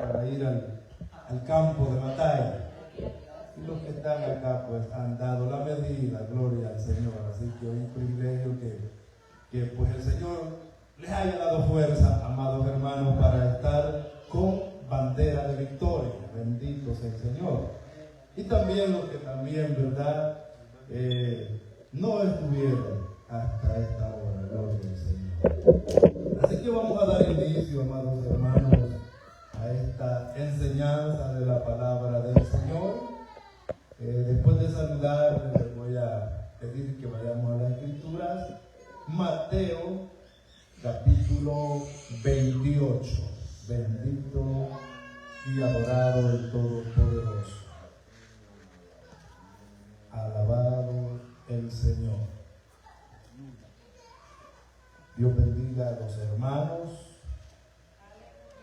para ir al campo de batalla. Y los que están acá pues han dado la medida, gloria al Señor. Así que es un privilegio que pues el Señor les haya dado fuerza, amados hermanos, para estar con bandera de victoria. Bendito sea el Señor. Y también los que también, ¿verdad? No estuvieron hasta esta hora, gloria al Señor. Así que vamos a dar inicio, amados hermanos, a esta enseñanza de la palabra del Señor. Después de saludar, les voy a pedir que vayamos a las Escrituras. Mateo, capítulo 28. Bendito y adorado el Todopoderoso. Alabado el Señor. Dios bendiga a los hermanos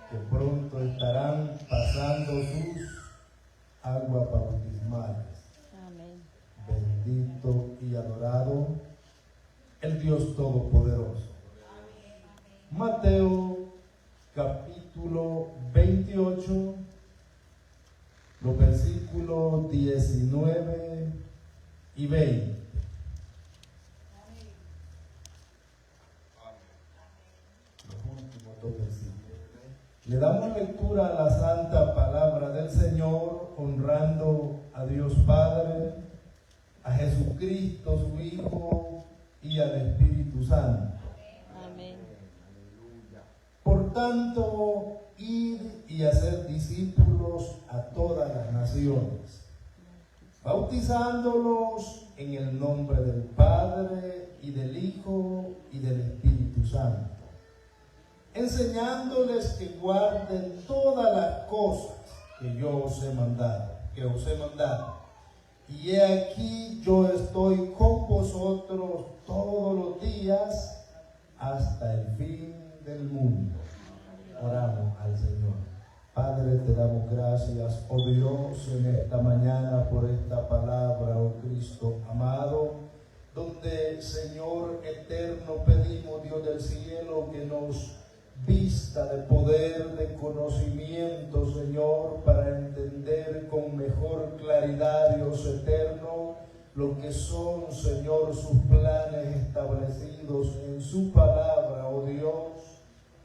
que pronto estarán pasando sus aguas bautismales. Amén. Bendito y adorado el Dios Todopoderoso. Mateo capítulo 28, los versículos 19 y 20. Los últimos dos versículos. Le damos lectura a la santa palabra del Señor, honrando a Dios Padre, a Jesucristo su Hijo y al Espíritu Santo. Amén. Por tanto, id y hacer discípulos a todas las naciones, bautizándolos en el nombre del Padre y del Hijo y del Espíritu Santo, enseñándoles que guarden todas las cosas que yo os he mandado. Y he aquí, yo estoy con vosotros todos los días hasta el fin del mundo. Oramos al Señor. Padre, te damos gracias, oh Dios, en esta mañana por esta palabra, oh Cristo amado, donde, Señor eterno, pedimos, Dios del cielo, que nos vista de poder, de conocimiento, Señor, para entender con mejor claridad, Dios eterno, lo que son, Señor, sus planes establecidos en su palabra, oh Dios.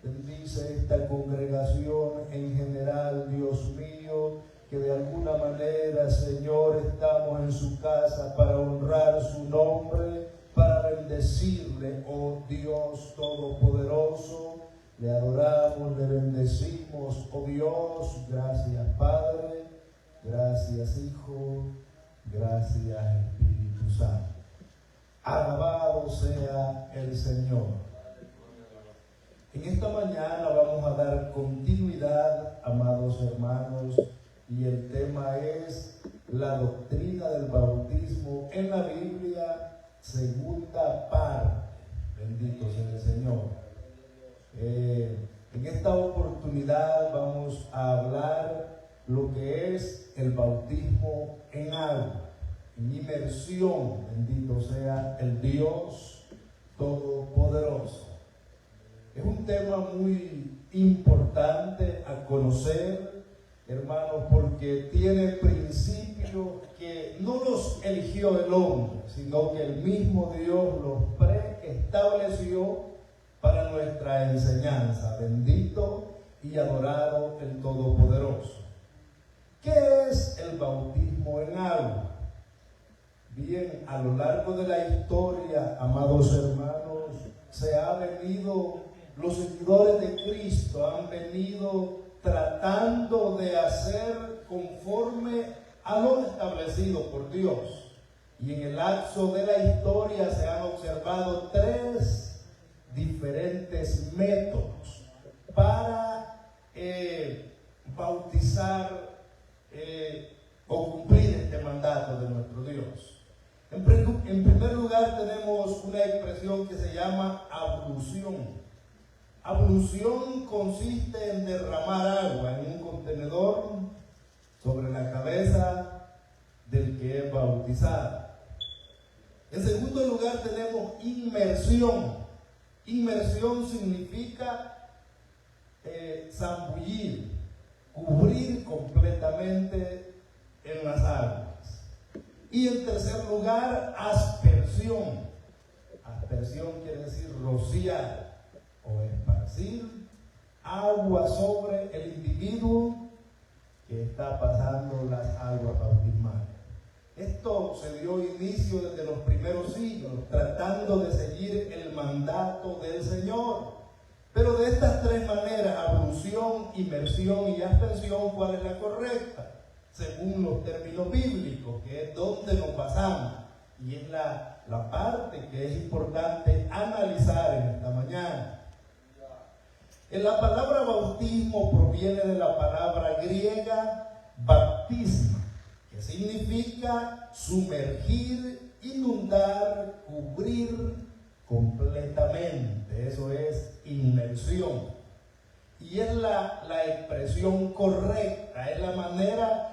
Bendice esta congregación en general, Dios mío, que de alguna manera, Señor, estamos en su casa para honrar su nombre, para bendecirle, oh Dios Todopoderoso. Le adoramos, le bendecimos, oh Dios. Gracias, Padre. Gracias, Hijo. Gracias, Espíritu Santo. Alabado sea el Señor. En esta mañana vamos a dar continuidad, amados hermanos, y el tema es la doctrina del bautismo en la Biblia, segunda parte. Bendito sea el Señor. En esta oportunidad vamos a hablar lo que es el bautismo en agua, en inmersión. Bendito sea el Dios Todopoderoso. Es un tema muy importante a conocer, hermanos, porque tiene principios que no los eligió el hombre, sino que el mismo Dios los preestableció para nuestra enseñanza. Bendito y adorado el Todopoderoso. ¿Qué es el bautismo en agua? Bien, a lo largo de la historia, amados hermanos, los seguidores de Cristo han venido tratando de hacer conforme a lo establecido por Dios. Y en el lapso de la historia se han observado tres diferentes métodos para bautizar o cumplir este mandato de nuestro Dios. En primer lugar tenemos una expresión que se llama ablución. Ablución consiste en derramar agua en un contenedor sobre la cabeza del que es bautizado. En segundo lugar tenemos inmersión. Inmersión significa zambullir, cubrir completamente en las aguas. Y en tercer lugar, aspersión. Aspersión quiere decir rociar o esparcir agua sobre el individuo que está pasando las aguas bautismales. Esto se dio inicio desde los primeros siglos, tratando de seguir el mandato del Señor. Pero de estas tres maneras, ablución, inmersión y aspersión, ¿cuál es la correcta? Según los términos bíblicos, que es donde nos basamos. Y es la parte que es importante analizar en esta mañana. En la palabra bautismo proviene de la palabra griega baptisma, que significa sumergir, inundar, cubrir completamente. Eso es inmersión. Y es la expresión correcta, es la manera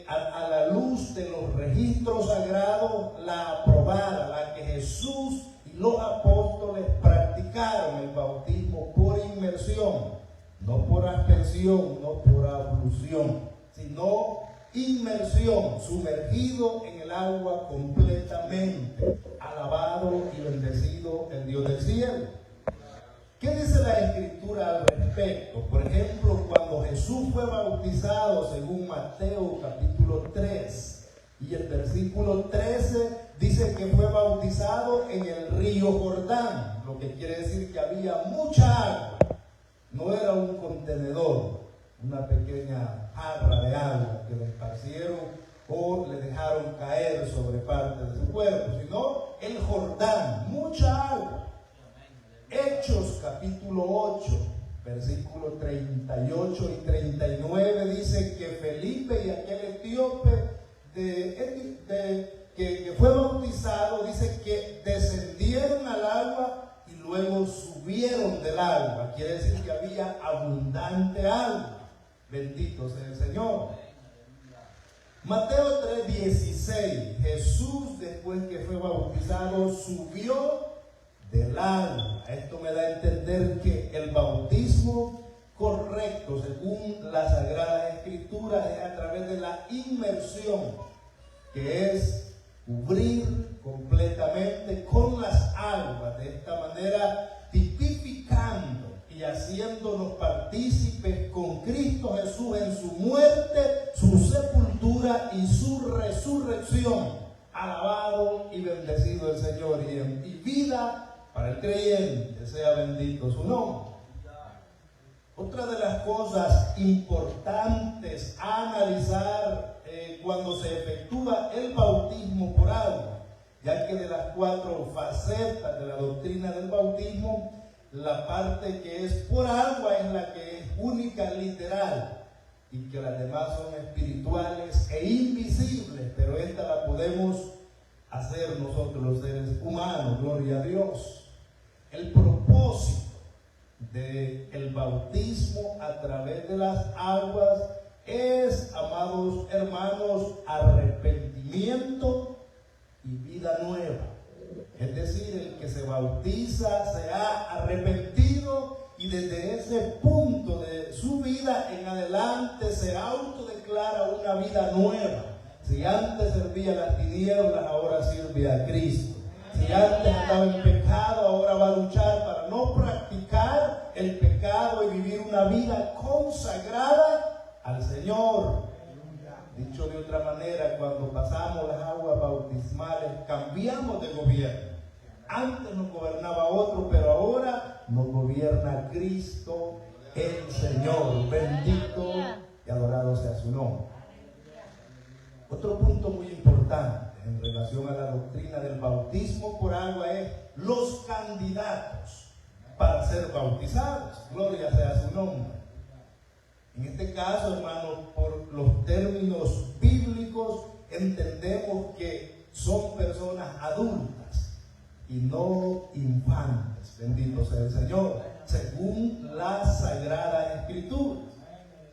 a la luz de los registros sagrados, la aprobada, la que Jesús y los apóstoles practicaron el bautismo por inmersión, no por aspersión, no por ablución, sino inmersión, sumergido en el agua completamente. Alabado y bendecido el Dios del cielo. ¿Qué dice la Escritura al respecto? Por ejemplo, cuando Jesús fue bautizado, según Mateo capítulo 3, y el versículo 13 dice que fue bautizado en el río Jordán, lo que quiere decir que había mucha agua. No era un contenedor, una pequeña jarra de agua que le esparcieron o le dejaron caer sobre parte de su cuerpo, sino el Jordán, mucha agua. Hechos capítulo 8, versículos 38 y 39 dice que Felipe y aquel etíope que fue bautizado, dice que descendieron al agua y luego subieron del agua. Quiere decir que había abundante agua. Bendito sea el Señor. Mateo 3:16, Jesús después que fue bautizado subió del agua. Esto me da a entender que el bautismo correcto, según las Sagradas Escrituras, es a través de la inmersión, que es cubrir completamente con las aguas, de esta manera tipificando y haciéndonos partícipes con Cristo Jesús en su muerte, su sepultura y su resurrección. Alabado y bendecido el Señor, y vida para el creyente, sea bendito su nombre. Otra de las cosas importantes a analizar cuando se efectúa el bautismo por agua, ya que de las 4 facetas de la doctrina del bautismo, la parte que es por agua es la que es única, literal, y que las demás son espirituales e invisibles, pero esta la podemos hacer nosotros los seres humanos, gloria a Dios. El propósito del bautismo a través de las aguas es, amados hermanos, arrepentimiento y vida nueva. Es decir, el que se bautiza se ha arrepentido y desde ese punto de su vida en adelante se autodeclara una vida nueva. Si antes servía a las tinieblas, ahora sirve a Cristo. Si antes estaba en pecado, ahora va a luchar para no practicar el pecado y vivir una vida consagrada al Señor. Dicho de otra manera, cuando pasamos las aguas bautismales, cambiamos de gobierno. Antes nos gobernaba otro, pero ahora nos gobierna Cristo el Señor. Bendito y adorado sea su nombre. Otro punto muy importante en relación a la doctrina del bautismo por agua es los candidatos para ser bautizados. Gloria sea su nombre. En este caso, hermanos, por los términos bíblicos, entendemos que son personas adultas y no infantes. Bendito sea el Señor, según la Sagrada Escritura.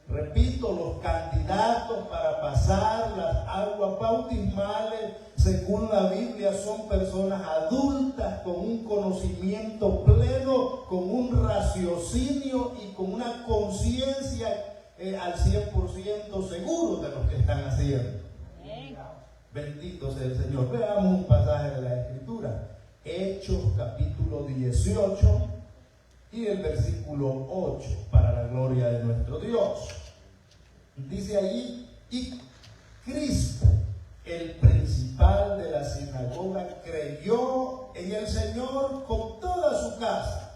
Repito, los candidatos para pasar las aguas bautismales, según la Biblia, son personas adultas con un conocimiento pleno, con un raciocinio y con una conciencia al 100% seguros de lo que están haciendo. Bendito sea el Señor. Veamos un pasaje de la Escritura. Hechos capítulo 18 y el versículo 8, para la gloria de nuestro Dios. Dice allí: y Crispo, el principal de la sinagoga, creyó en el Señor con toda su casa.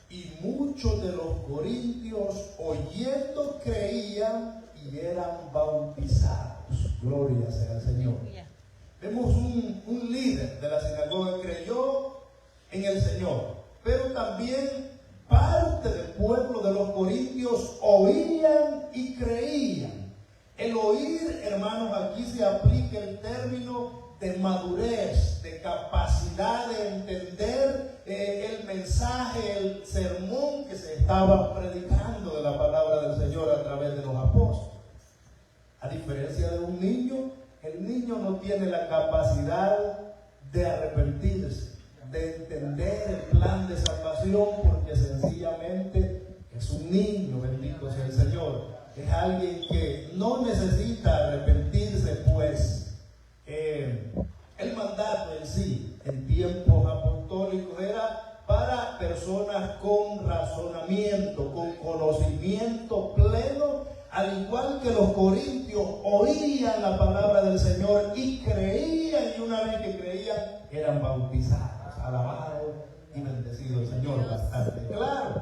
Y muchos de los corintios, oyendo, creían y eran bautizados. Gloria sea al Señor. Vemos un líder de la sinagoga creyó en el Señor, pero también parte del pueblo de los corintios oían y creían. El oír, hermanos, aquí se aplica el término de madurez, de capacidad de entender el mensaje, el sermón que se estaba predicando de la palabra del Señor a través de los apóstoles. A diferencia de un niño, el niño no tiene la capacidad de arrepentirse, de entender el plan de salvación, porque sencillamente es un niño, bendito sea el Señor. Es alguien que no necesita arrepentirse, pues el mandato en sí, en tiempos apostólicos, era para personas con razonamiento, con conocimiento pleno, al igual que los corintios oían la palabra del Señor y creían, y una vez que creían, eran bautizados, alabados y bendecidos el Señor. Bastante claro.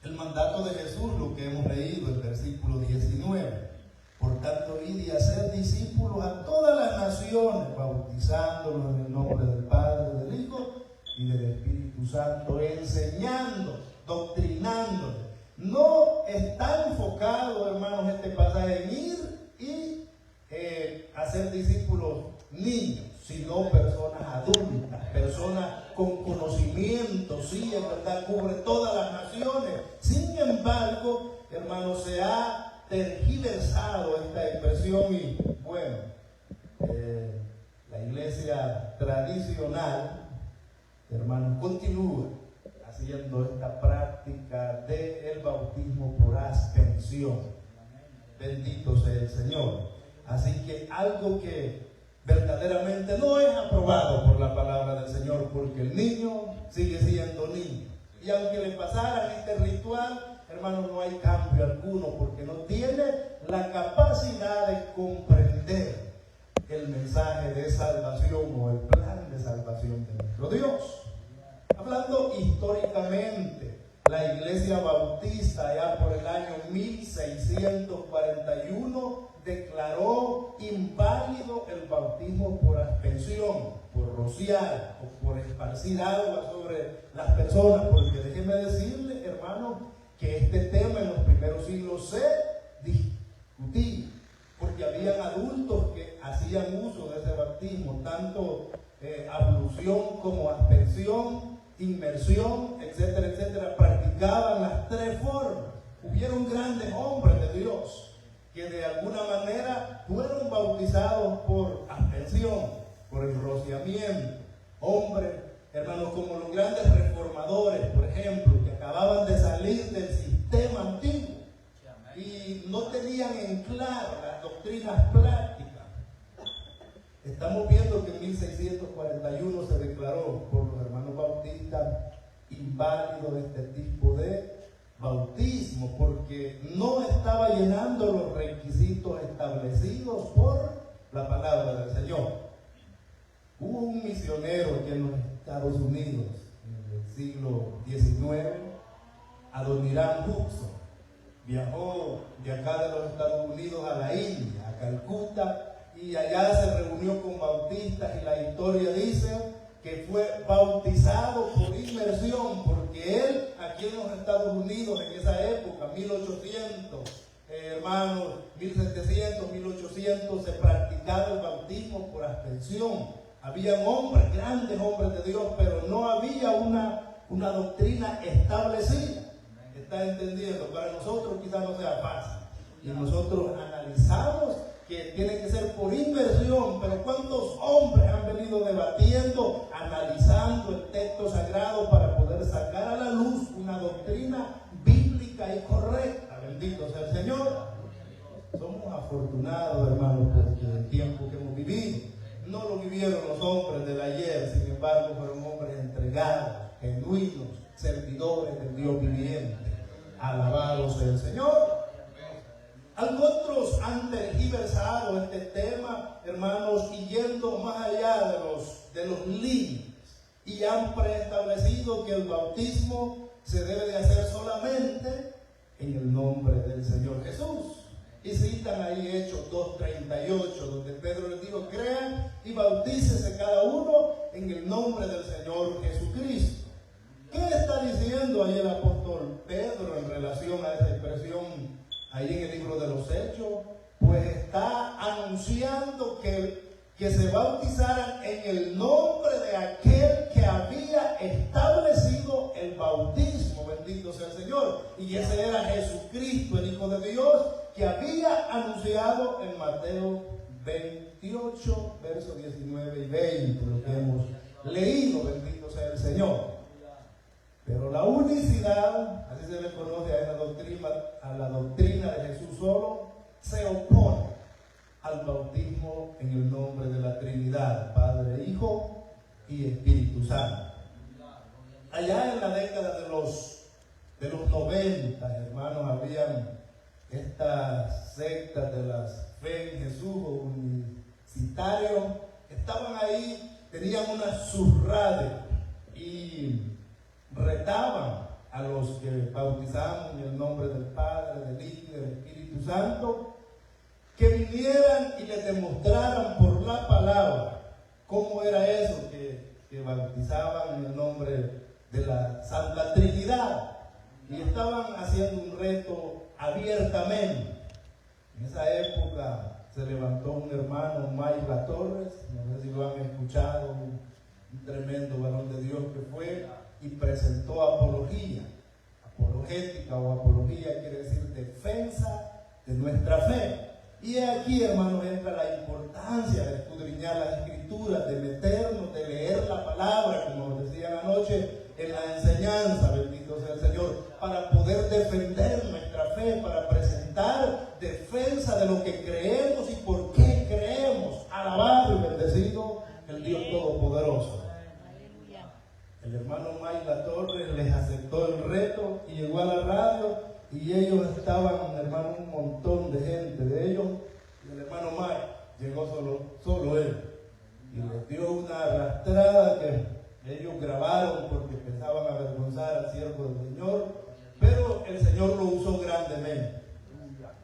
El mandato de Jesús, lo que hemos leído, el versículo 19. Por tanto, id y hacer discípulos a todas las naciones, bautizándolos en el nombre del Padre, del Hijo y del Espíritu Santo, enseñando, doctrinándoles. No está enfocado, hermanos, este pasaje en ir y hacer discípulos niños, sino personas adultas, personas con conocimiento. Sí, en verdad cubre todas las naciones. Sin embargo, hermanos, se ha tergiversado esta expresión y, bueno, la iglesia tradicional, hermanos, continúa haciendo esta práctica del bautismo por aspensión. Bendito sea el Señor. Así que algo que verdaderamente no es aprobado por la palabra del Señor, porque el niño sigue siendo niño. Y aunque le pasaran este ritual, hermanos, no hay cambio alguno, porque no tiene la capacidad de comprender el mensaje de salvación o el plan de salvación de nuestro Dios. Hablando históricamente, la Iglesia Bautista, ya por el año 1641, declaró inválido el bautismo por aspensión, por rociar o por esparcir agua sobre las personas, porque déjeme decirle, hermano, que este tema en los primeros siglos se discutía, porque habían adultos que hacían uso de ese bautismo, tanto ablución como aspensión, inmersión, etcétera, etcétera. Practicaban las tres formas. Hubieron grandes hombres de Dios que de alguna manera fueron bautizados por aspensión, por el rociamiento. Hombres, hermanos, como los grandes reformadores, por ejemplo, que acababan de salir del sistema antiguo y no tenían en claro las doctrinas prácticas. Estamos viendo que en 1641 se declaró por los hermanos bautistas inválido este tipo de bautismo, porque no estaba llenando los requisitos establecidos por la palabra del Señor. Hubo un misionero aquí en los Estados Unidos en el siglo XIX, Adoniram Hudson. Viajó de acá de los Estados Unidos a la India, a Calcuta, y allá se reunió con bautistas, y la historia dice que fue bautizado por inmersión, porque él aquí en los Estados Unidos en esa época, 1800, hermanos, 1700, 1800, se practicaba el bautismo por aspensión. Habían hombres, grandes hombres de Dios, pero no había una doctrina establecida. ¿Está entendiendo? Para nosotros quizás no sea fácil, y nosotros analizamos que tiene que ser por inversión, pero ¿cuántos hombres han venido debatiendo, analizando el texto sagrado para poder sacar a la luz una doctrina bíblica bíblica y correcta. Bendito sea el Señor. Somos afortunados, hermanos, porque el tiempo que hemos vivido no lo vivieron los hombres del ayer, sin embargo fueron hombres entregados, genuinos, servidores del Dios viviente. Alabado sea el Señor. Algunos han tergiversado este tema, hermanos, y yendo más allá de los límites, y han preestablecido que el bautismo se debe de hacer solamente en el nombre del Señor Jesús. Y citan ahí Hechos 2:38, donde Pedro les dijo: crean y bautícese cada uno en el nombre del Señor Jesucristo. ¿Qué está diciendo ahí el apóstol Pedro en relación a esa expresión ahí en el libro de los Hechos? Pues está anunciando que se bautizaran en el nombre de aquel que había establecido el bautismo, bendito sea el Señor, y ese era Jesucristo, el Hijo de Dios, que había anunciado en Mateo 28, versos 19 y 20, lo que hemos leído, bendito sea el Señor. Pero la unicidad, así se le conoce a la doctrina de Jesús solo, se opone al bautismo en el nombre de la Trinidad, Padre, Hijo y Espíritu Santo. Allá en la década de los 90, hermanos, habían estas sectas de las fe en Jesús o unicitarios, estaban ahí, tenían una subrade y retaban a los que bautizaban en el nombre del Padre, del Hijo y del Espíritu Santo, que vinieran y les demostraran por la palabra cómo era eso que bautizaban en el nombre de la Santa Trinidad. Y estaban haciendo un reto abiertamente. En esa época se levantó un hermano, Mayra Torres, no sé si lo han escuchado, un tremendo varón de Dios que fue y presentó apología. Apologética o apología quiere decir defensa de nuestra fe. Y aquí, hermanos, entra la importancia de escudriñar las Escrituras, de meternos, de leer la palabra, como nos decían anoche en la enseñanza, bendito sea el Señor, para poder defender nuestra fe, para presentar defensa de lo que creemos y por qué creemos. Alabado y bendecido el Dios Todopoderoso. El hermano Mayla Torres les aceptó el reto y llegó a la radio. Y ellos estaban, hermano, un montón de gente de ellos, y el hermano Mike llegó solo él, y les dio una arrastrada que ellos grabaron porque pensaban avergonzar al siervo del Señor, pero el Señor lo usó grandemente.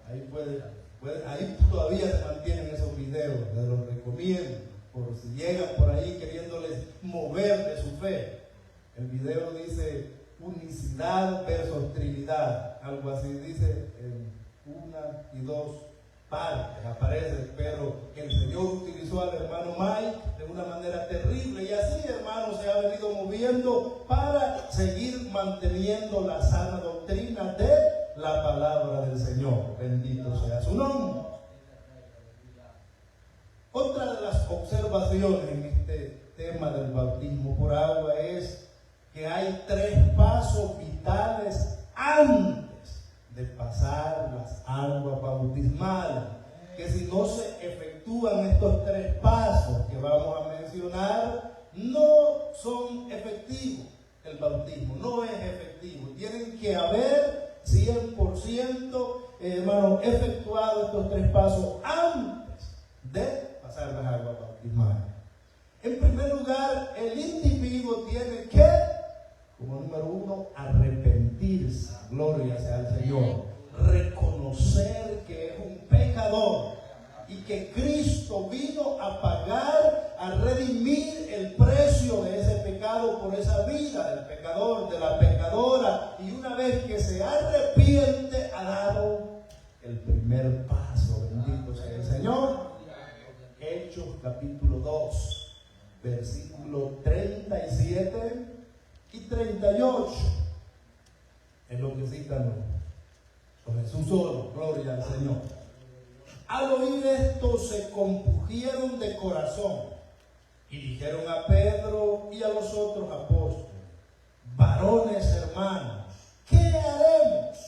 Ahí todavía se mantienen esos videos, les los recomiendo, por si llegan por ahí queriéndoles mover de su fe. El video dice unicidad versus Trinidad, algo así dice en una y dos partes, aparece, pero el Señor utilizó al hermano Mike de una manera terrible, y así, hermano, se ha venido moviendo para seguir manteniendo la sana doctrina de la palabra del Señor. Bendito sea su nombre. Otra de las observaciones en este tema del bautismo por agua es que hay 3 pasos vitales antes de pasar las aguas bautismales, que si no se efectúan estos 3 pasos que vamos a mencionar, no son efectivos. El bautismo no es efectivo. Tienen que haber 100%, hermano, efectuado estos 3 pasos antes de pasar las aguas bautismales. En primer lugar, el individuo tiene que, como número 1, arrepentirse, gloria sea al Señor, reconocer que es un pecador y que Cristo vino a pagar, a redimir el precio de ese pecado por esa vida del pecador, de la pecadora, y una vez que se arrepiente ha dado el primer paso, bendito sea el Señor. Hechos capítulo 2, versículo 37 y 38, es lo que citan los Jesús solo, gloria al Señor. Al oír esto se compungieron de corazón y dijeron a Pedro y a los otros apóstoles: varones hermanos, ¿qué haremos?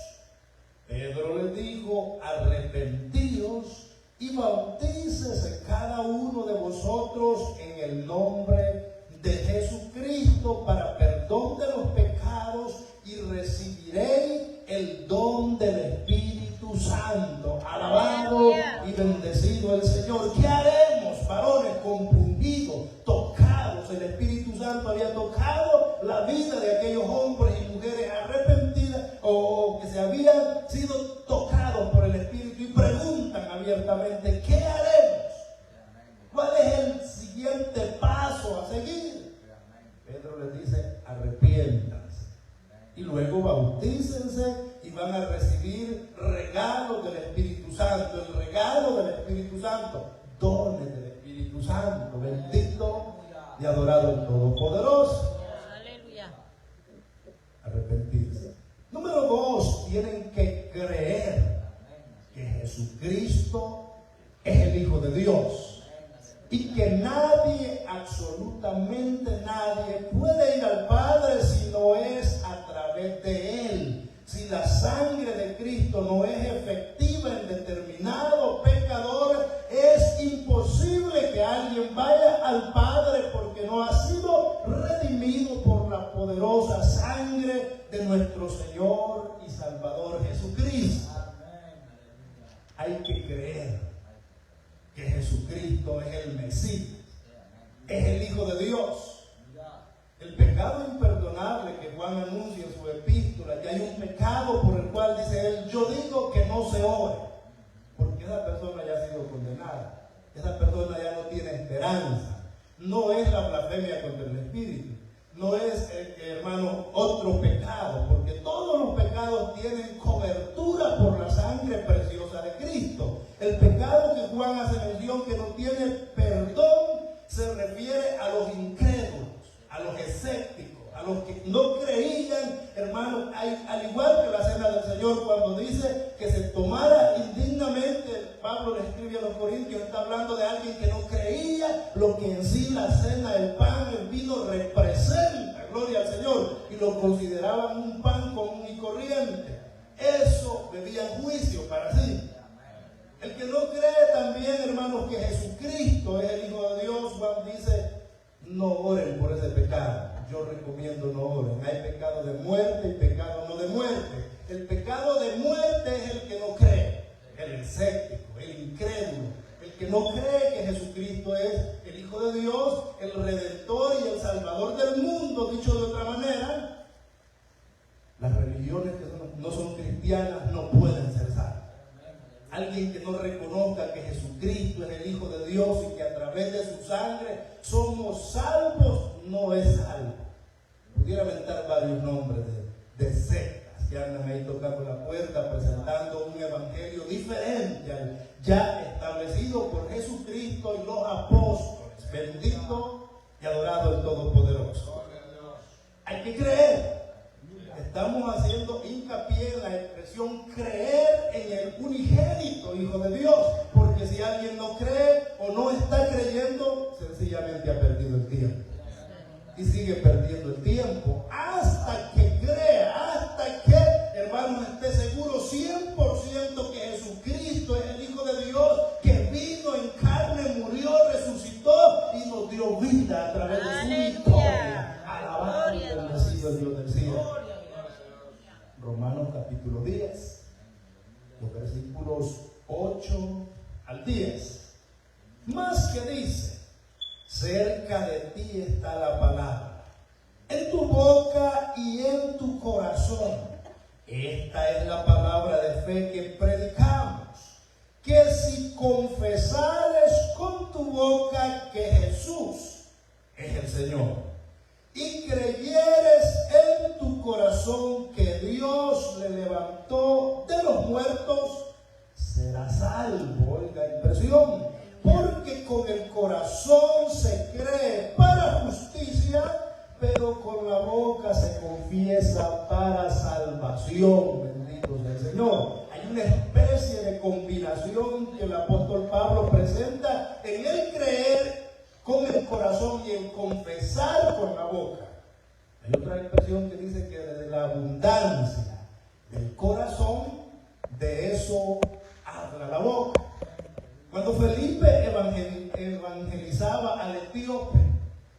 y bautícese cada uno de vosotros en el nombre de Jesucristo para perdón de los pecados y recibiréis el don del Espíritu Santo. Alabado y bendecido el Señor. ¿Qué haremos, varones compungidos, tocados? El Espíritu Santo había tocado la vida de aquellos hombres y mujeres arrepentidas o que se habían sido tocados por el Espíritu y preguntan abiertamente: ¿qué haremos? ¿Cuál es el siguiente paso a seguir? Pedro les dice: arrepiéntanse y luego bautícense y van a recibir regalos del Espíritu Santo. El regalo del Espíritu Santo, dones del Espíritu Santo. Bendito y adorado el Todopoderoso. Aleluya. Arrepentirse. Número 2, tienen que creer que Jesucristo es el Hijo de Dios y que nadie, absolutamente nadie, puede ir al Padre si no es a través de Él. Si la sangre de Cristo no es efectiva en determinado pecador, es imposible que alguien vaya al Padre porque no ha sido redimido por la poderosa sangre de nuestro Señor y Salvador Jesucristo. Hay que creer que Jesucristo es el Mesías, es el Hijo de Dios. El pecado imperdonable que Juan anuncia en su epístola, que hay un pecado por el cual dice él: yo digo que no se ore, porque esa persona ya ha sido condenada, esa persona ya no tiene esperanza. No es la blasfemia contra el Espíritu, no es, hermano, otro pecado, porque todos los pecados tienen cobertura por la sangre preciosa de Cristo. El pecado que Juan hace mención que no tiene perdón se refiere a los incrédulos, a los escépticos, a los que no creían, hermano. Al igual que la cena del Señor, cuando dice que se tomara indignamente, Pablo le escribe a los Corintios, está hablando de alguien que no creía lo que en sí la cena, el pan, el vino representa, gloria al Señor, y lo consideraban un pan común y corriente. Eso bebía juicio para sí. El que no cree también, hermanos, que Jesucristo es el Hijo de Dios, Juan dice: no oren por ese pecado. Yo recomiendo no oren. Hay pecado de muerte y pecado no de muerte. El pecado de muerte es el que no cree, el escéptico, el incrédulo, el que no cree que Jesucristo es el Hijo de Dios, el Redentor y el Salvador del mundo. Dicho de otra manera, las religiones que no son cristianas no pueden ser salvas. Alguien que no reconozca que Jesucristo es el Hijo de Dios y que a través de su sangre somos salvos, no es salvo. Pudiera aventar varios nombres de sectas que andan ahí tocando la puerta presentando un evangelio diferente al ya establecido por Jesucristo y los apóstoles. Bendito y adorado el Todopoderoso. Hay que creer. Estamos haciendo hincapié en la expresión creer en el unigénito Hijo de Dios, porque si alguien no cree o no está creyendo, sencillamente ha perdido el tiempo. Y sigue perdiendo el tiempo hasta que crea, hasta que, hermano, esté seguro 100% que Jesucristo es el Hijo de Dios, que vino en carne, murió, resucitó y nos dio vida a través de su victoria. Alabado y bendecido el Dios del cielo. Romanos capítulo 10, los versículos 8 al 10. Más que dice: cerca de ti está la palabra, en tu boca y en tu corazón. Esta es la palabra de fe que predicamos, que si confesares con tu boca que Jesús es el Señor, y creyeres en tu corazón que Dios le levantó de los muertos, serás salvo. Oiga, impresión. Porque con el corazón se cree para justicia, pero con la boca se confiesa para salvación. Bendito sea el Señor. Hay una especie de combinación que el apóstol Pablo presenta en el creer con el corazón y en confesar con la boca. Hay otra expresión que dice que desde la abundancia del corazón, de eso habla la boca. Cuando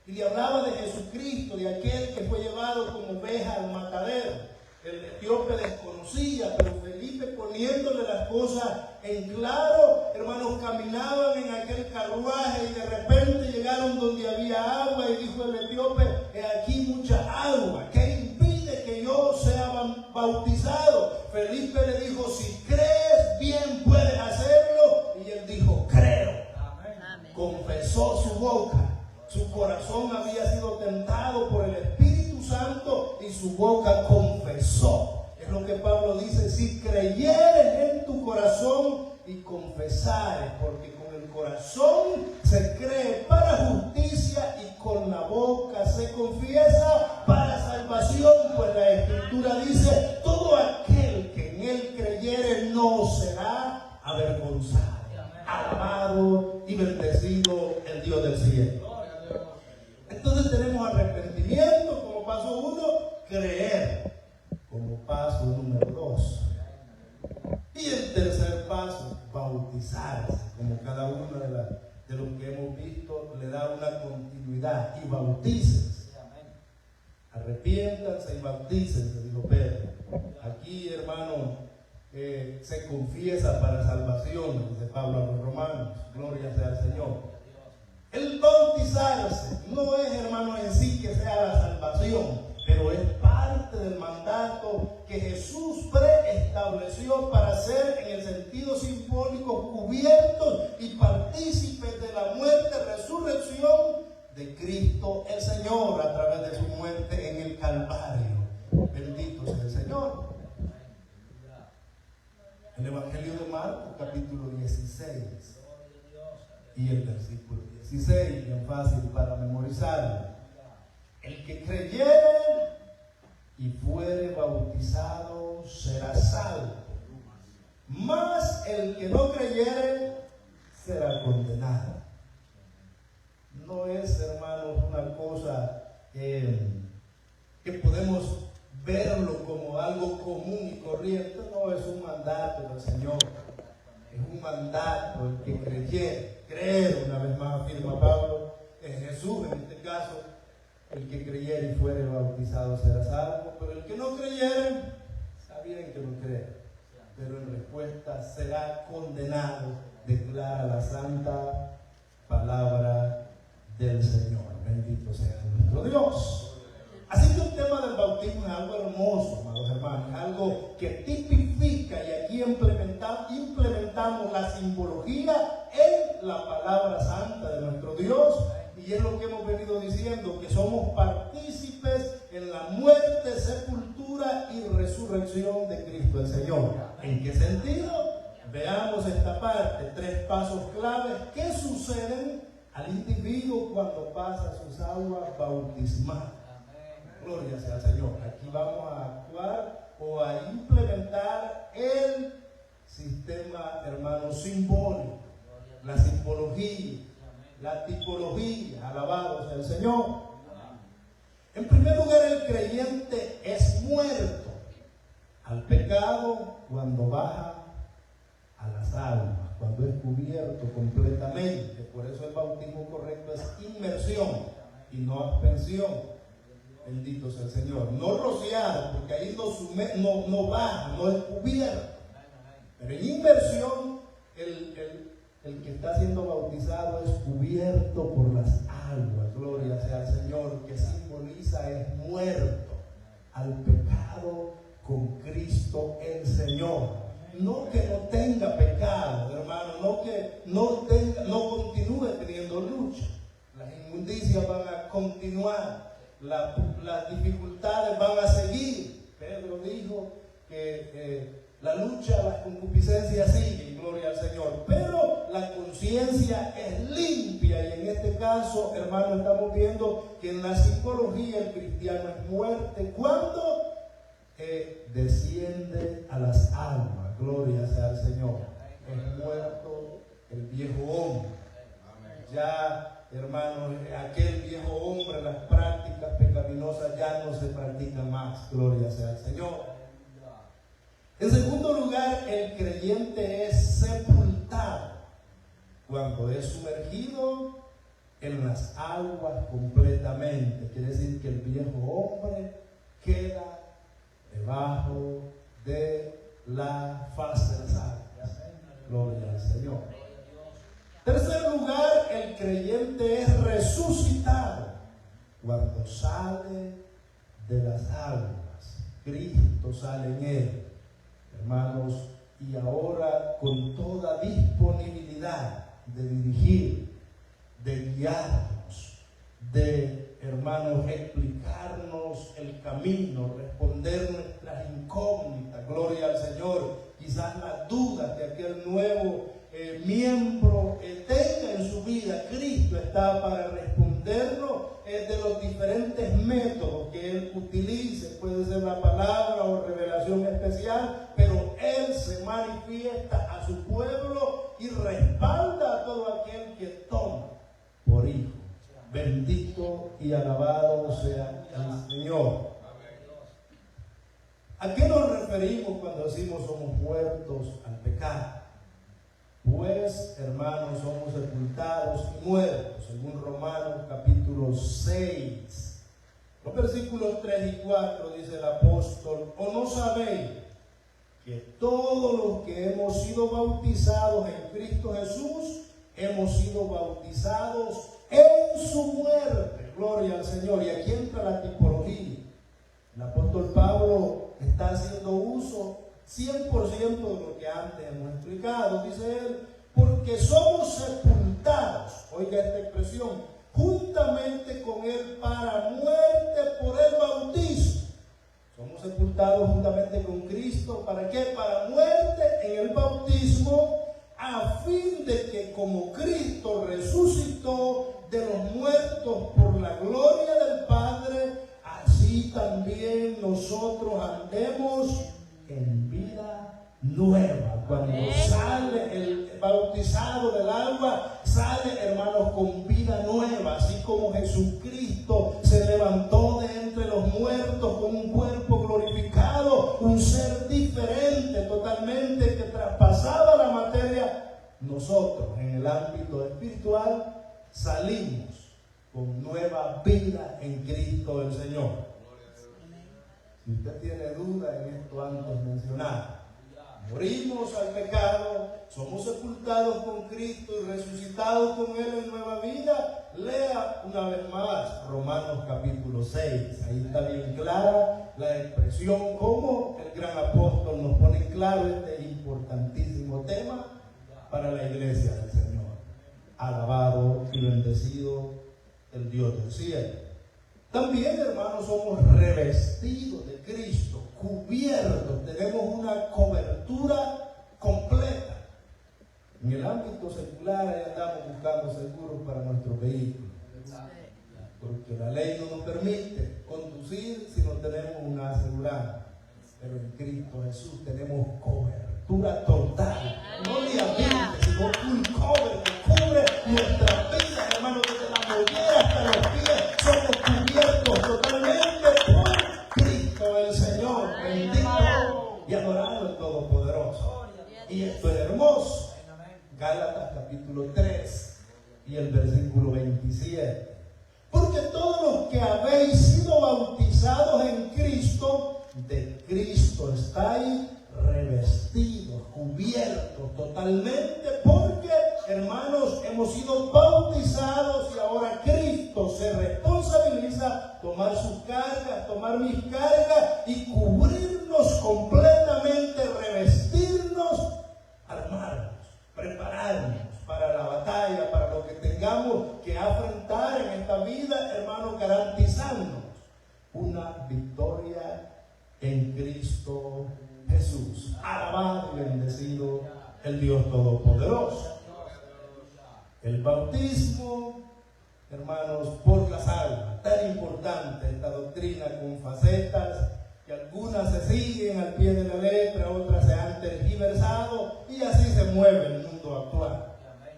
y le hablaba de Jesucristo, de aquel que fue llevado como oveja al matadero. El etíope desconocía, pero Felipe, poniéndole las cosas en claro, hermanos, caminaban en aquel carruaje y de repente llegaron donde había agua y dijo el etíope: he aquí mucha agua, ¿qué impide que yo sea bautizado? Felipe le dijo: si crees, bien puedes hacerlo. Y él dijo: creo. Amén. Confesó su boca. Su corazón había sido tentado por el Espíritu Santo y su boca confesó. Es lo que Pablo dice: si creyeres en tu corazón y confesares, porque con el corazón se cree para justicia y con la boca se confiesa para salvación. Pues la Escritura dice: todo aquel que en él creyere no será avergonzado. Alabado y bendecido el Dios del cielo. Entonces tenemos arrepentimiento como paso 1, creer como paso número 2. Y el tercer paso, bautizarse, como cada uno de los que hemos visto le da una continuidad. Y bautícense. Arrepiéntanse y bautícense, dijo Pedro. Aquí, hermano, se confiesa para salvación, dice Pablo a los romanos. Gloria sea al Señor. El bautizarse no es, hermano, en sí que sea la salvación, pero es parte del mandato que Jesús preestableció para ser, en el sentido simbólico, cubiertos y partícipes de la muerte, resurrección de Cristo el Señor a través de su muerte en el Calvario. Bendito sea el Señor. El Evangelio de Marcos, capítulo 16 y el versículo 16, bien fácil para memorizarlo. El que creyere y fuere bautizado será salvo, mas el que no creyere será condenado. No es, hermanos, una cosa que podemos verlo como algo común y corriente. No, es un mandato del Señor. Es un mandato el que creyere. Creer, una vez más afirma Pablo, es Jesús en este caso. El que creyere y fuere bautizado será salvo, pero el que no creyere, está bien que no crea, pero en respuesta será condenado, declara la santa palabra del Señor. Bendito sea nuestro Dios. Así que el tema del bautismo es algo hermoso, amados hermanos, es algo que tipifica, y aquí implementamos la simbología en la palabra santa de nuestro Dios. Y es lo que hemos venido diciendo, que somos partícipes en la muerte, sepultura y resurrección de Cristo el Señor. ¿En qué sentido? Veamos esta parte, 3 pasos claves que suceden al individuo cuando pasa sus aguas bautismales. Gloria sea al Señor. Aquí vamos a actuar o a implementar el sistema, hermano, simbólico, la simbología, la tipología. Alabado sea el Señor. En primer lugar, el creyente es muerto al pecado cuando baja a las aguas, cuando es cubierto completamente. Por eso el bautismo correcto es inmersión y no aspensión. Bendito sea el Señor. No rociado, porque ahí no baja, no es cubierto. Pero en inmersión, el que está siendo bautizado es cubierto por las aguas. Gloria sea al Señor, que simboliza es muerto al pecado con Cristo el Señor. No que no tenga pecado, hermano, no que no continúe teniendo lucha. Las inmundicias van a continuar, las dificultades van a seguir. Pedro dijo que la lucha, las concupiscencias siguen, gloria al Señor, pero la conciencia es limpia. Y en este caso, hermano, estamos viendo que en la psicología el cristiano es muerte cuando desciende a las aguas. Gloria sea al Señor. Es muerto el viejo hombre. Ya, hermano, aquel viejo hombre, las prácticas pecaminosas ya no se practican más. Gloria sea al Señor. En segundo lugar, el creyente es sepultado cuando es sumergido en las aguas completamente. Quiere decir que el viejo hombre queda debajo de la faz de las aguas. Gloria al Señor. Tercer lugar, el creyente es resucitado cuando sale de las aguas. Cristo sale en él, hermanos, y ahora con toda disponibilidad de dirigir, de guiarnos, de, hermanos, explicarnos el camino, responder nuestras incógnitas. Gloria al Señor. Quizás las dudas que aquel nuevo miembro tenga en su vida, Cristo está para respondernos de los diferentes métodos que Él utilice. Puede ser la palabra o revelación especial, pero Él se manifiesta a su pueblo y respalda a todo aquel que toma por hijo. Bendito y alabado sea el Señor. ¿A qué nos referimos cuando decimos somos muertos al pecado? Pues, hermanos, somos sepultados y muertos, según Romanos capítulo 6. Los versículos 3 y 4 dice el apóstol: ¿o no sabéis que todos los que hemos sido bautizados en Cristo Jesús, hemos sido bautizados en su muerte? Gloria al Señor. Y aquí entra la tipología. El apóstol Pablo está haciendo uso 100% de lo que antes hemos explicado. Dice él: porque somos sepultados, oiga esta expresión, juntamente con él para muerte por el bautismo. Somos sepultados juntamente con Cristo. ¿Para qué? Para muerte en el bautismo, a fin de que como Cristo resucitó de los muertos por la gloria del Padre, así también nosotros andemos en vida nueva. Cuando sale el bautizado del agua, sale, hermanos, con vida nueva. Así como Jesucristo se levantó de entre los muertos con un cuerpo glorificado, un ser diferente totalmente que traspasaba la materia, nosotros en el ámbito espiritual salimos con nueva vida en Cristo el Señor. Si usted tiene duda en esto antes mencionado, morimos al pecado, somos sepultados con Cristo y resucitados con Él en nueva vida. Lea una vez más Romanos capítulo 6. Ahí está bien clara la expresión, como el gran apóstol nos pone claro este importantísimo tema para la iglesia del Señor. Alabado y bendecido el Dios del cielo. También, hermanos, somos revestidos de Cristo, cubiertos, tenemos una cobertura completa. En el ámbito secular ahí andamos buscando seguros para nuestros vehículos, porque la ley no nos permite conducir si no tenemos una aseguranza. Pero en Cristo Jesús tenemos cobertura total, no liability, sino un cover que cubre nuestra vida, hermanos, desde la mollera hasta los pies. Somos cubiertos totalmente por Cristo el Señor. Bendito y adorado el Todopoderoso. Y esto es hermoso. Gálatas capítulo 3 y el versículo 27. Porque todos los que habéis sido bautizados en Cristo, de Cristo estáis revestidos, cubiertos totalmente, porque, hermanos, hemos sido bautizados y ahora Cristo se responsabiliza tomar sus cargas, tomar mis cargas y cubrirnos completamente, revestirnos, armarnos, prepararnos para la batalla, para lo que tengamos que afrontar en esta vida, hermanos, garantizándonos una victoria en Cristo Jesús. Alabado y bendecido el Dios Todopoderoso. El bautismo, hermanos, por las almas, tan importante esta doctrina con facetas que algunas se siguen al pie de la letra, otras se han tergiversado y así se mueve el mundo actual.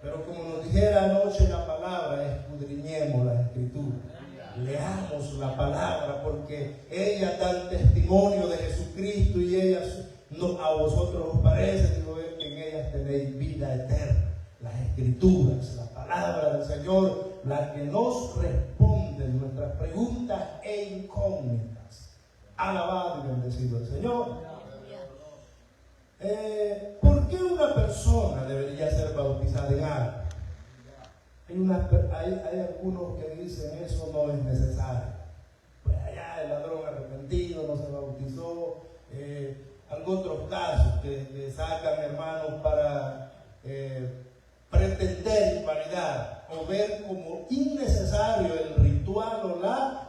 Pero como nos dijera anoche la palabra, escudriñemos las escrituras. Leamos la palabra, porque ellas dan testimonio de Jesucristo y ellas no, a vosotros os parece, digo, que en ellas tenéis vida eterna. Las escrituras, la palabra palabra del Señor la que nos responde nuestras preguntas e incógnitas. Alabado y bendecido el Señor. ¿Por qué una persona debería ser bautizada en agua? Hay algunos que dicen eso no es necesario. Pues allá el ladrón arrepentido no se bautizó. Algunos otros casos que sacan hermanos para pretender invalidar o ver como innecesario el ritual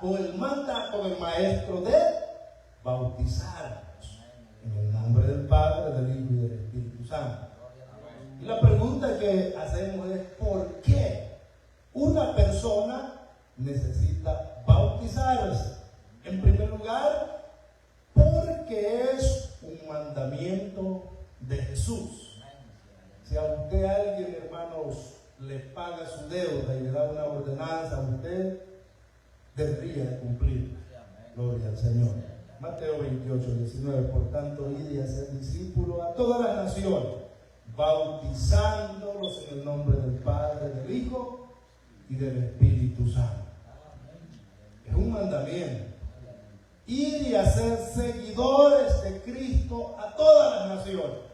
o el mandato del maestro de bautizarnos en el nombre del Padre, del Hijo y del Espíritu Santo. Y la pregunta que hacemos es: ¿por qué una persona necesita bautizarse? En primer lugar, porque es un mandamiento de Jesús. Si a usted alguien, hermanos, le paga su deuda y le da una ordenanza, usted debería cumplir. Gloria al Señor. Mateo 28, 19. Por tanto, id y haced discípulos a todas las naciones, bautizándolos en el nombre del Padre, del Hijo y del Espíritu Santo. Es un mandamiento. Ir y hacer seguidores de Cristo a todas las naciones.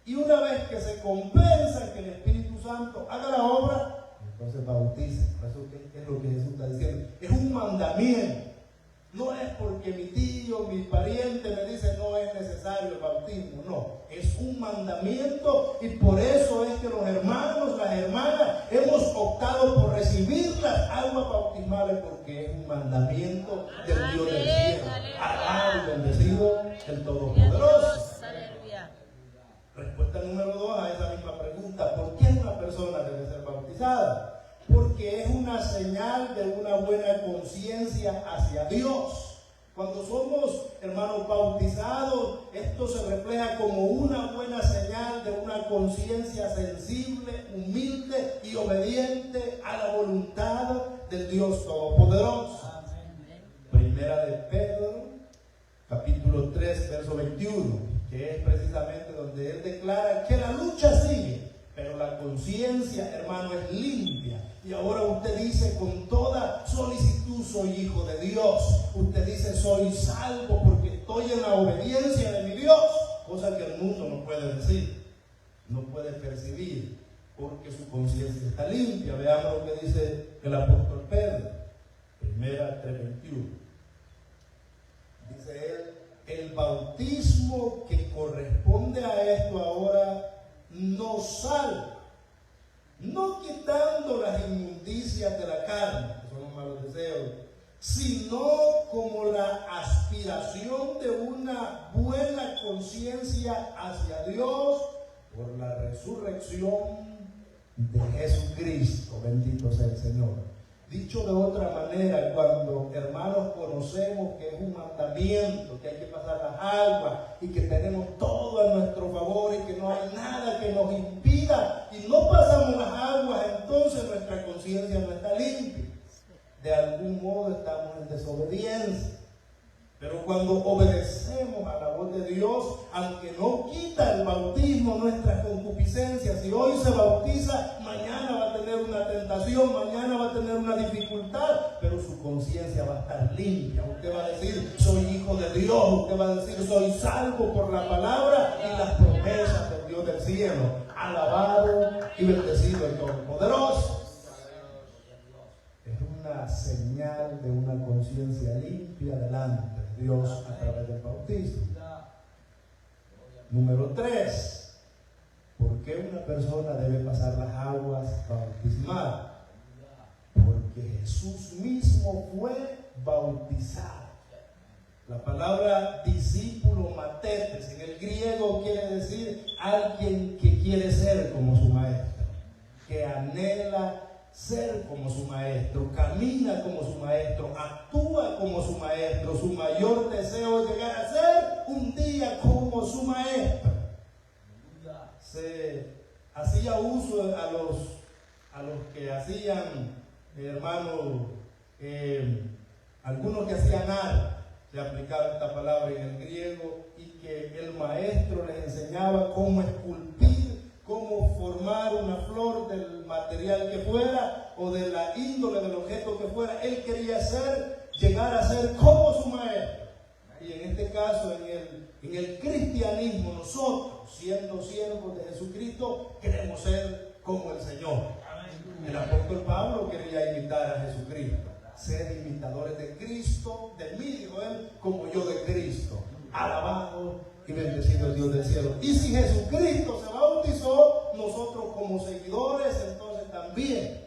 Y una vez que se compensa que el Espíritu Santo haga la obra, entonces bauticen. Eso es lo que Jesús está diciendo. Es un mandamiento. No es porque mi tío, mi pariente me dice no es necesario el bautismo. No, es un mandamiento, y por eso es que los hermanos, las hermanas, hemos optado por recibir las aguas bautismales, porque es un mandamiento del Dios del cielo. Alabado y bendecido el Todopoderoso. Respuesta número 2 a esa misma pregunta: ¿por qué una persona debe ser bautizada? Porque es una señal de una buena conciencia hacia Dios. Cuando somos, hermanos, bautizados, esto se refleja como una buena señal de una conciencia sensible, humilde y obediente a la voluntad del Dios Todopoderoso. Primera de Pedro, capítulo 3, verso 21, que es precisamente donde él declara que la lucha sigue, pero la conciencia, hermano, es limpia. Y ahora usted dice con toda solicitud: soy hijo de Dios. Usted dice: soy salvo porque estoy en la obediencia de mi Dios. Cosa que el mundo no puede decir, no puede percibir, porque su conciencia está limpia. Veamos lo que dice el apóstol Pedro. Primera 3:21. Dice él: el bautismo que corresponde a esto ahora nos salva, no quitando las inmundicias de la carne, que son los malos deseos, sino como la aspiración de una buena conciencia hacia Dios por la resurrección de Jesucristo. Bendito sea el Señor. Dicho de otra manera, cuando, hermanos, conocemos que es un mandamiento, que hay que pasar las aguas y que tenemos todo a nuestro favor y que no hay nada que nos impida y no pasamos las aguas, entonces nuestra conciencia no está limpia. De algún modo estamos en desobediencia. Pero cuando obedecemos a la voz de Dios, aunque no quita el bautismo nuestras concupiscencias, si hoy se bautiza, mañana va a tener una tentación, mañana va a tener una dificultad, pero su conciencia va a estar limpia. Usted va a decir: soy hijo de Dios. Usted va a decir: soy salvo por la palabra y las promesas del Dios del cielo. Alabado y bendecido el Todopoderoso. Es una señal de una conciencia limpia delante de Dios a través del bautismo. Número 3. ¿Por qué una persona debe pasar las aguas bautismales? Porque Jesús mismo fue bautizado. La palabra discípulo, matetes, en el griego quiere decir alguien que quiere ser como su maestro, que anhela ser como su maestro, camina como su maestro, actúa como su maestro. Su mayor deseo es llegar a ser un día como su maestro. Se hacía uso a los que hacían, hermanos, algunos que hacían arte, se aplicaba esta palabra en el griego, y que el maestro les enseñaba cómo esculpir, cómo formar una flor del material que fuera o de la índole del objeto que fuera. Él quería llegar a ser como su maestro. Y en este caso, en el cristianismo, nosotros, siendo siervos de Jesucristo, queremos ser como el Señor. El apóstol Pablo quería imitar a Jesucristo, ser imitadores de Cristo, de mí, dijo él, como yo de Cristo. Alabado y bendecido el Dios del cielo. Y si Jesucristo se bautizó, nosotros como seguidores, entonces también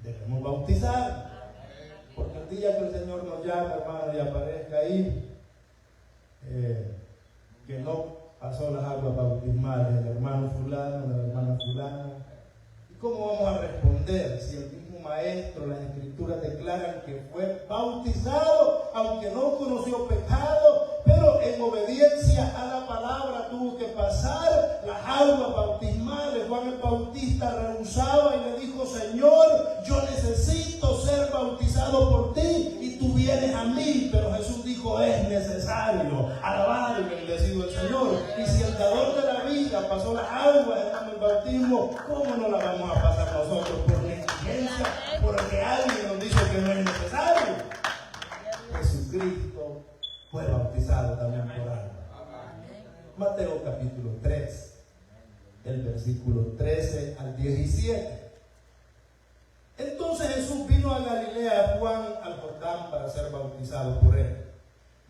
debemos bautizar. Porque el día que el Señor nos llame, hermano, y aparezca ahí, que no pasó las aguas bautismales del hermano fulano, de la hermana fulana, ¿y cómo vamos a responder si el mismo maestro, las escrituras declaran que fue bautizado, aunque no conoció pecado, pero en obediencia a la palabra tuvo que pasar las aguas bautismales? Juan el Bautista rehusaba y le dijo: Señor, yo necesito ser bautizado por ti y tú vienes a mí. Pero Jesús dijo: es necesario. Alabado y bendecido el Señor. Y si el dador de la vida pasó las aguas en el bautismo, ¿cómo no las vamos a pasar nosotros por negligencia? Porque alguien nos dice que no es necesario. Jesucristo fue bautizado también por agua. Mateo capítulo 3, el versículo 13 al 17. Entonces Jesús vino a Galilea, a Juan al Jordán, para ser bautizado por él.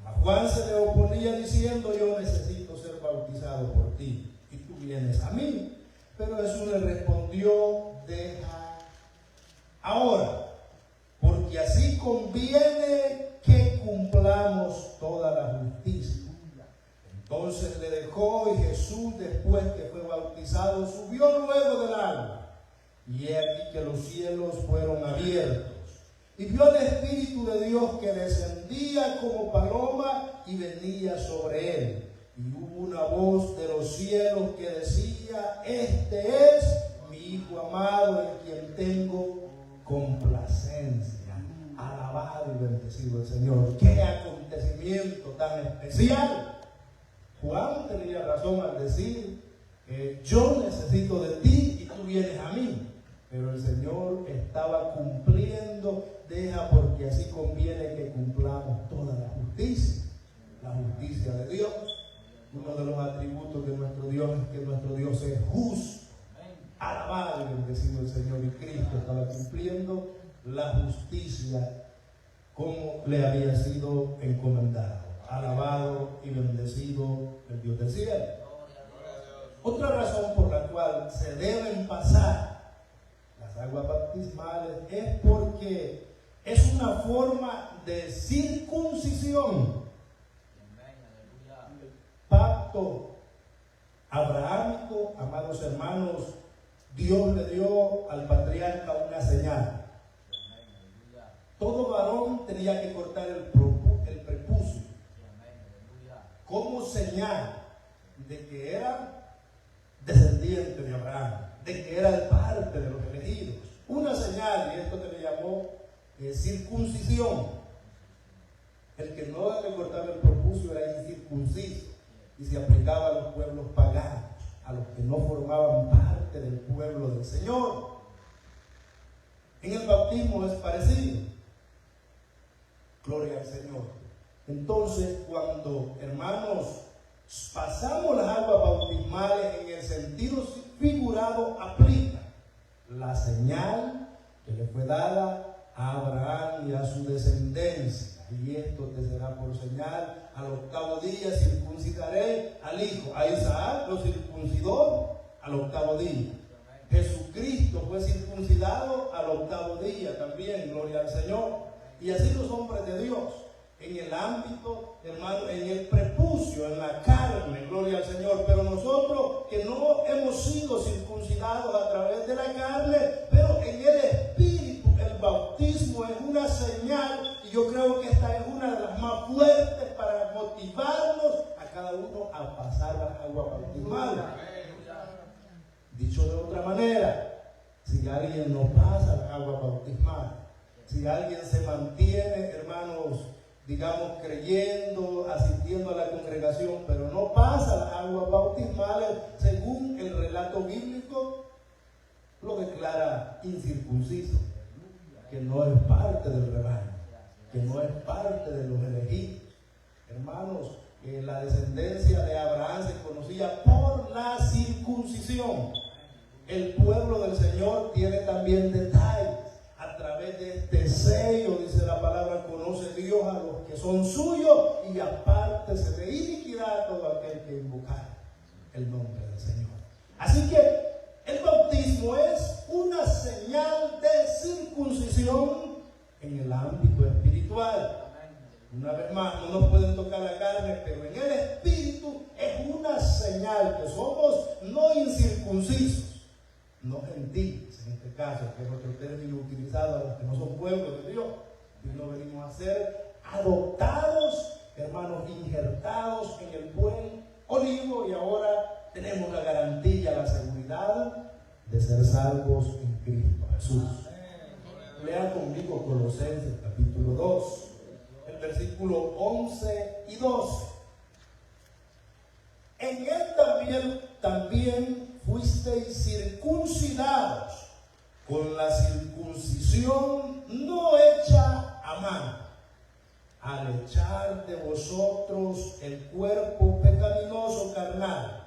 A Juan se le oponía diciendo: yo necesito ser bautizado por ti, y tú vienes a mí. Pero Jesús le respondió: deja ahora, porque así conviene que cumplamos toda la justicia. Entonces le dejó, y Jesús, después que fue bautizado, subió luego del agua. Y he aquí que los cielos fueron abiertos, y vio el Espíritu de Dios que descendía como paloma y venía sobre él. Y hubo una voz de los cielos que decía: este es mi Hijo amado, en quien tengo complacencia. Alabado y bendecido el Señor. ¡Qué acontecimiento tan especial! Juan tenía razón al decir: yo necesito de ti y tú vienes a mí. Pero el Señor estaba cumpliendo: deja, porque así conviene que cumplamos toda la justicia de Dios. Uno de los atributos de nuestro Dios es que nuestro Dios es justo. Alabado y bendecido el Señor. Y Cristo estaba cumpliendo la justicia como le había sido encomendado. Alabado y bendecido el Dios del cielo. Otra razón por la cual se deben pasar las aguas bautismales es porque es una forma de circuncisión. Pacto abrahámico, amados hermanos, Dios le dio al patriarca una señal. Todo varón tenía que cortar el prepucio como señal de que era descendiente de Abraham, de que era el parte de los elegidos. Una señal, y esto se le llamó circuncisión. El que no le cortaba el prepucio era incircunciso, y se aplicaba a los pueblos paganos, a los que no formaban parte del pueblo del Señor. En el bautismo es parecido. Gloria al Señor. Entonces, cuando, hermanos, pasamos las aguas bautismales en el sentido figurado, aplica la señal que le fue dada a Abraham y a su descendencia. Y esto te será por señal: al octavo día circuncidaré al hijo. A Isaac lo circuncidó al octavo día. Jesucristo fue circuncidado al octavo día también, gloria al Señor. Y así los hombres de Dios, en el ámbito, hermano, en el prepucio, en la carne, gloria al Señor. Pero nosotros que no hemos sido circuncidados a través de la carne, pero en el espíritu, el bautismo es una señal, y yo creo que esta es una de las más fuertes para motivarnos a cada uno a pasar las aguas bautismales. Dicho de otra manera, si alguien no pasa las aguas bautismales, si alguien se mantiene, hermanos, digamos, creyendo, asistiendo a la congregación, pero no pasa las aguas bautismales según el relato bíblico, lo declara declara incircunciso, que no es parte del rebaño, que no es parte de los elegidos. Hermanos, la descendencia de Abraham se conocía por la circuncisión. El pueblo del Señor tiene también detalles. A través de este sello, dice la palabra, conoce Dios a los que son suyos, y apártese de iniquidad todo aquel que invocar el nombre del Señor. Así que el bautismo es una señal de circuncisión en el ámbito espiritual. Una vez más, no nos pueden tocar la carne, pero en el espíritu es una señal que somos no incircuncisos, no gentiles en este caso, que es otro término utilizado a los que no son pueblos de Dios. Y no venimos a ser adoptados, hermanos, injertados en el buen olivo, y ahora tenemos la garantía, la seguridad de ser salvos en Cristo Jesús. Lean conmigo Colosenses capítulo 2, el versículo 11 y 12. En él también fuisteis circuncidados con la circuncisión no hecha a mano, al echar de vosotros el cuerpo pecaminoso carnal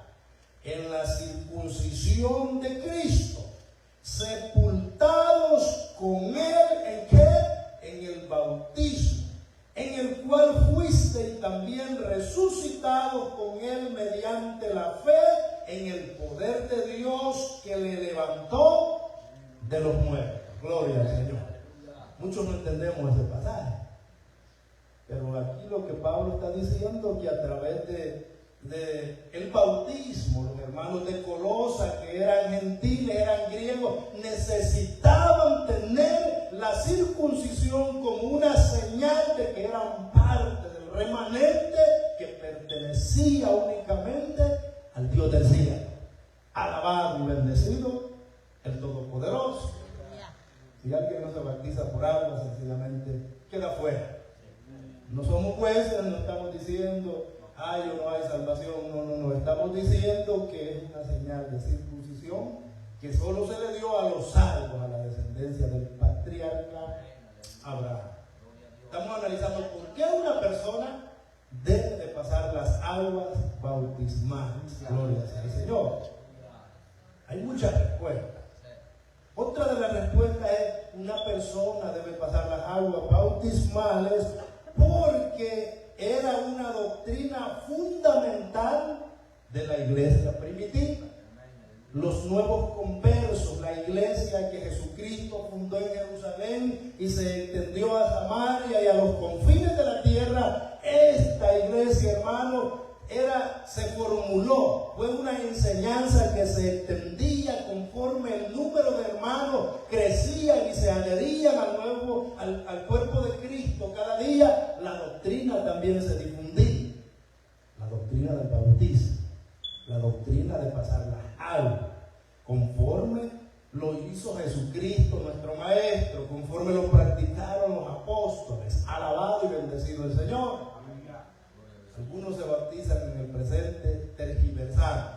en la circuncisión de Cristo, sepultados con él ¿en qué? En el bautismo, en el cual fuisteis también resucitados con él mediante la fe en el poder de Dios que le levantó de los muertos. Gloria al Señor. Muchos no entendemos ese pasaje, pero aquí lo que Pablo está diciendo, que a través de el bautismo, los hermanos de Colosa, que eran gentiles, eran griegos, necesitaban tener la circuncisión como una señal de que eran parte del remanente que pertenecía únicamente al Dios del cielo. Alabado y bendecido el Todopoderoso. Si alguien no se bautiza por agua, sencillamente queda fuera. No somos jueces, no estamos diciendo hay o no hay salvación. No, estamos diciendo que es una señal de circuncisión que solo se le dio a los salvos, a la descendencia del patriarca Abraham. Estamos analizando por qué una persona debe de pasar las aguas bautismales. Gloria al Señor. Hay muchas respuestas. Otra de las respuestas es: una persona debe pasar las aguas bautismales porque era una doctrina fundamental de la iglesia primitiva. Los nuevos conversos, la iglesia que Jesucristo fundó en Jerusalén y se extendió a Samaria y a los confines de la tierra, esta iglesia, hermano, se formuló, fue una enseñanza que se extendía conforme el número de hermanos crecían y se adherían al cuerpo de Cristo. Cada día la doctrina también se difundía, la doctrina del bautismo, la doctrina de pasar las aguas, conforme lo hizo Jesucristo nuestro Maestro, conforme lo practicaron los apóstoles. Alabado y bendecido el Señor. Algunos se bautizan en el presente tergiversando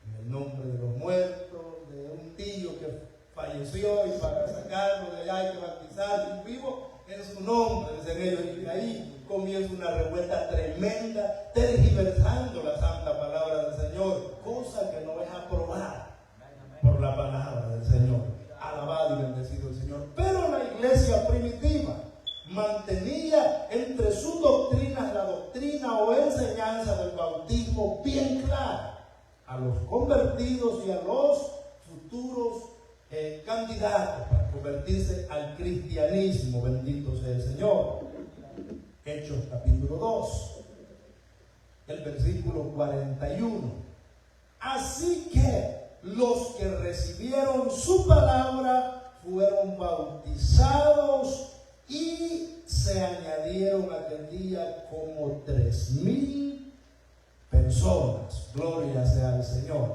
en el nombre de los muertos, de un tío que falleció, y para sacarlo de allá hay que bautizar y vivo en su nombre, dicen ellos, y ahí comienza una revuelta tremenda, tergiversando la santa palabra del Señor, cosa que no es aprobada por la palabra del Señor. Alabado y bendecido el Señor. Pero la iglesia primitiva mantenía entre sus doctrinas la doctrina o enseñanza del bautismo bien clara a los convertidos y a los futuros candidatos para convertirse al cristianismo. Bendito sea el Señor. Hechos capítulo 2, el versículo 41. Así que los que recibieron su palabra fueron bautizados, y se añadieron aquel día como 3,000 personas. Gloria sea al Señor.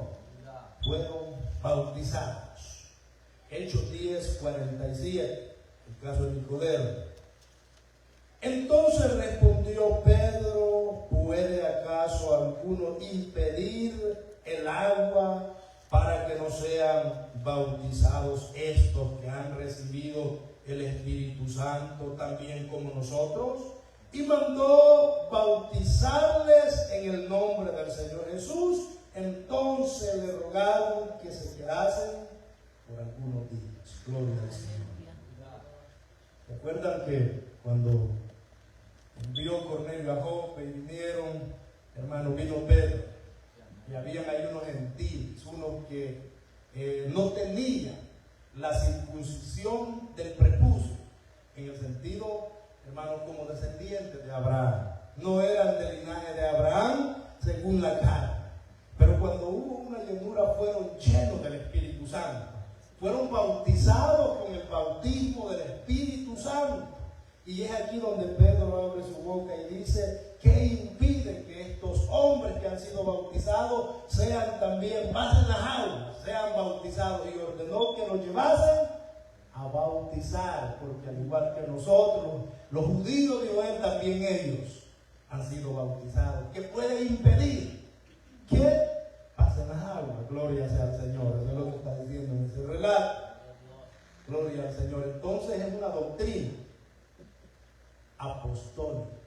Fueron bautizados. Hechos 10, 47, el caso de Nicodemo. Entonces respondió Pedro: ¿puede acaso alguno impedir el agua para que no sean bautizados estos que han recibido el Espíritu Santo también como nosotros? Y mandó bautizarles en el nombre del Señor Jesús. Entonces le rogaron que se quedasen por algunos días. Gloria al Señor. ¿Recuerdan que cuando envió Cornelio a Jope y vinieron, hermano, vino Pedro, y habían ahí unos gentiles, unos que no tenían la circuncisión del prepucio, en el sentido, hermanos, como descendientes de Abraham? No eran del linaje de Abraham según la carne, pero cuando hubo una llenura fueron llenos del Espíritu Santo, fueron bautizados con el bautismo del Espíritu Santo. Y es aquí donde Pedro abre su boca y dice: ¿qué impide que estos hombres que han sido bautizados sean también, pasen las aguas, sean bautizados? Y ordenó que los llevasen a bautizar, porque al igual que nosotros, los judíos de Israel, también ellos han sido bautizados. ¿Qué puede impedir que pasen las aguas? Gloria sea al Señor. Eso es lo que está diciendo en ese relato. Gloria al Señor. Entonces es una doctrina apostólica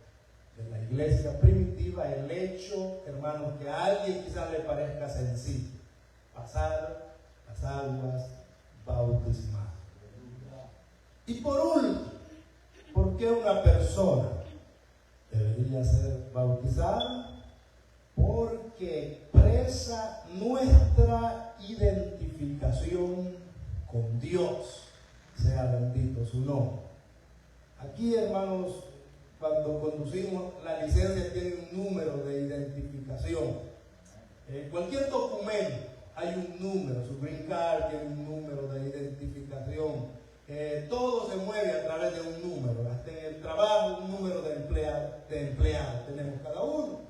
de la iglesia primitiva el hecho, hermanos, que a alguien quizás le parezca sencillo pasar las aguas bautismales. Y por último, ¿por qué una persona debería ser bautizada? Porque expresa nuestra identificación con Dios. Sea bendito su nombre. Aquí, hermanos, cuando conducimos, la licencia tiene un número de identificación. Cualquier documento hay un número, su green card tiene un número de identificación. Todo se mueve a través de un número. Hasta en el trabajo, un número de empleados tenemos cada uno.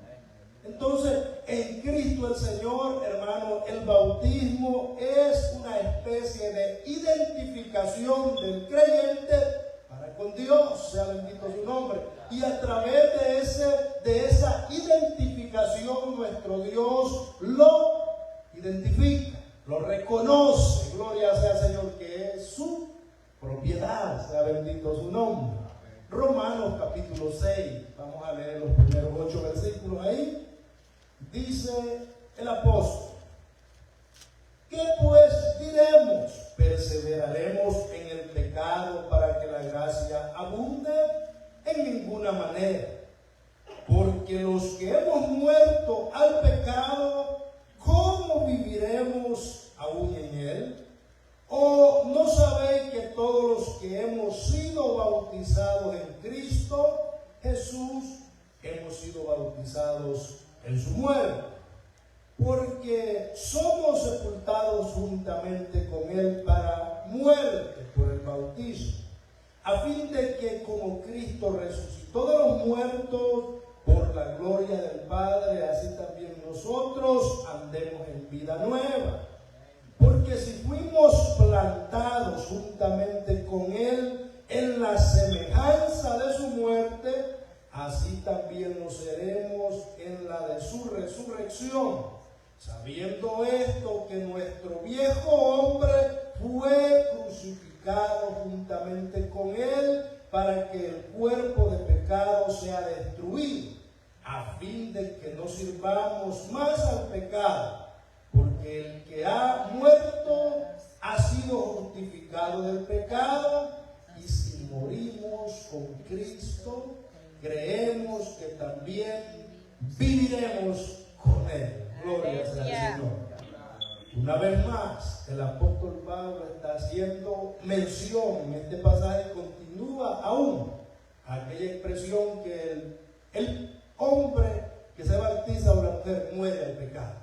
Entonces, en Cristo el Señor, hermano, el bautismo es una especie de identificación del creyente con Dios, sea bendito su nombre. Y a través de esa identificación, nuestro Dios lo identifica, lo reconoce. Gloria sea al Señor, que es su propiedad, sea bendito su nombre. Romanos capítulo 6, vamos a leer los primeros 8 versículos ahí. Dice el apóstol: ¿qué pues diremos? ¿Perseveraremos en el pecado para que la gracia abunde? En ninguna manera. Porque los que hemos muerto al pecado, ¿cómo viviremos aún en él? ¿O no sabéis que todos los que hemos sido bautizados en Cristo Jesús, hemos sido bautizados en su muerte? Porque somos sepultados juntamente con él para muerte por el bautismo, a fin de que como Cristo resucitó de los muertos por la gloria del Padre, así también nosotros andemos en vida nueva. Porque si fuimos plantados juntamente con él en la semejanza de su muerte, así también lo seremos en la de su resurrección. Sabiendo esto, que nuestro viejo hombre fue crucificado juntamente con él, para que el cuerpo de pecado sea destruido, a fin de que no sirvamos más al pecado, porque el que ha muerto ha sido justificado del pecado. Y si morimos con Cristo, creemos que también viviremos con él. Gloria sea al Señor. Una vez más, el apóstol Pablo está haciendo mención, en este pasaje continúa aún aquella expresión que el hombre que se bautiza o la mujer muere al pecado.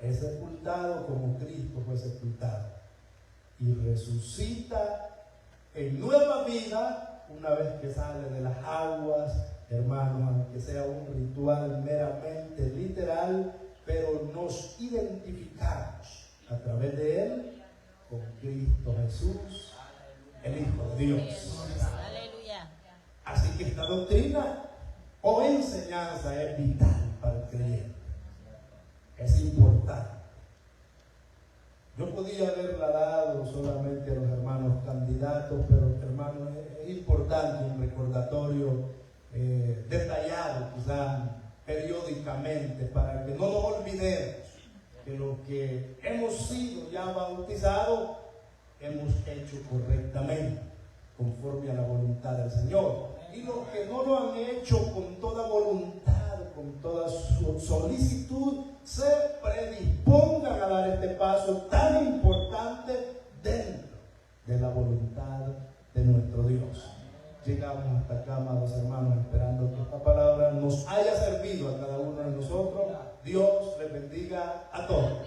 Es sepultado como Cristo fue sepultado y resucita en nueva vida una vez que sale de las aguas. Hermanos, aunque sea un ritual meramente literal, pero nos identificamos a través de él con Cristo Jesús, el Hijo de Dios. Aleluya. Así que esta doctrina o enseñanza es vital para el creyente. Es importante. Yo podía haberla dado solamente a los hermanos candidatos, pero hermanos, es importante un recordatorio detallado, quizás periódicamente, para que no nos olvidemos que los que hemos sido ya bautizados hemos hecho correctamente, conforme a la voluntad del Señor. Y los que no lo han hecho con toda voluntad, con toda su solicitud, se predispongan a dar este paso tan importante dentro de la voluntad de nuestro Dios. Llegamos hasta acá, amados hermanos, esperando que esta palabra nos haya servido a cada uno de nosotros. Dios les bendiga a todos.